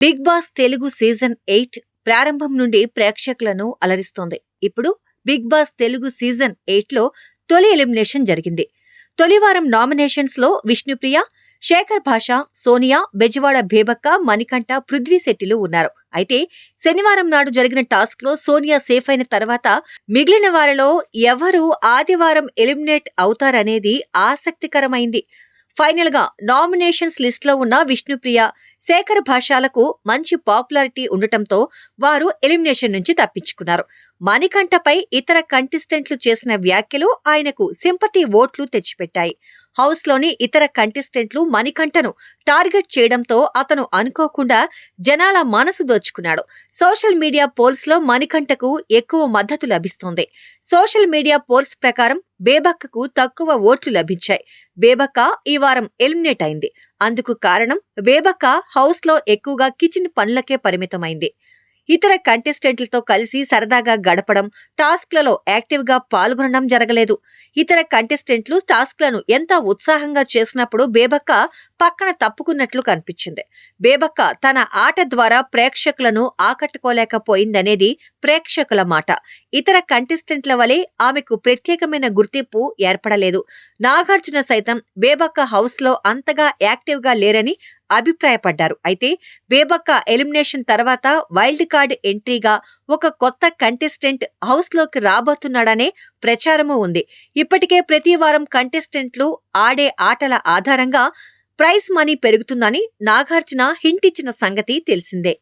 Big boss Telugu season 8 ప్రారంభం నుండి ప్రేక్షకులను అలరిస్తోంది. ఇప్పుడు బిగ్ బాస్ తెలుగు సీజన్ 8లో తొలి ఎలిమినేషన్ జరిగింది. తొలి వారం నామినేషన్స్ లో విష్ణుప్రియ, శేఖర్ భాష, సోనియా, బెజవాడ బేబక్క, మణికంఠ, పృథ్వీ శెట్టిలు ఉన్నారు. అయితే శనివారం నాడు జరిగిన టాస్క్ లో సోనియా సేఫ్ అయిన తర్వాత మిగిలిన వారిలో ఎవరు ఆదివారం ఎలిమినేట్ అవుతారనేది ఆసక్తికరమైంది. ఫైనల్ గా నామినేషన్స్ లిస్ట్ లో ఉన్న విష్ణుప్రియ, శేఖర్ భాషాలకు మంచి పాపులారిటీ ఉండటంతో వారు ఎలిమినేషన్ నుంచి తప్పించుకున్నారు. మణికంఠపై ఇతర కంటెస్టెంట్లు చేసిన వ్యాఖ్యలు ఆయనకు సింపతి ఓట్లు తెచ్చిపెట్టాయి. హౌస్ లోని ఇతర కంటెస్టెంట్లు మణికంఠను టార్గెట్ చేయడంతో అతను అనుకోకుండా జనాల మనసు దోచుకున్నాడు. సోషల్ మీడియా పోల్స్ లో మణికంఠకు ఎక్కువ మద్దతు లభిస్తోంది. సోషల్ మీడియా పోల్స్ ప్రకారం బేబక్కకు తక్కువ ఓట్లు లభించాయి. బేబక్క ఈ వారం ఎలిమినేట్ అయింది. అందుకు కారణం బేబక్క హౌస్ లో ఎక్కువగా కిచెన్ పనులకే పరిమితమైంది. ఇతర కంటెస్టెంట్లతో కలిసి సరదాగా గడపడం, టాస్క్లలో యాక్టివ్ గా పాల్గొనడం జరగలేదు. ఇతర కంటెస్టెంట్లు టాస్క్లను ఎంత ఉత్సాహంగా చేసినప్పుడు బేబక్క పక్కన తప్పుకున్నట్లు కనిపించింది. బేబక్క తన ఆట ద్వారా ప్రేక్షకులను ఆకట్టుకోలేకపోయిందనేది ప్రేక్షకుల మాట. ఇతర కంటెస్టెంట్ల వలె ఆమెకు ప్రత్యేకమైన గుర్తింపు ఏర్పడలేదు. నాగార్జున సైతం బేబక్క హౌస్ లో అంతగా యాక్టివ్ గా లేరని అభిప్రాయపడ్డారు. అయితే బేబక్క ఎలిమినేషన్ తర్వాత వైల్డ్ కార్డ్ ఎంట్రీగా ఒక కొత్త కంటెస్టెంట్ హౌస్ లోకి రాబోతున్నాడనే ప్రచారమూ ఉంది. ఇప్పటికే ప్రతి వారం కంటెస్టెంట్లు ఆడే ఆటల ఆధారంగా ప్రైజ్ మనీ పెరుగుతుందని నాగార్జున హింట్ ఇచ్చిన సంగతి తెలిసిందే.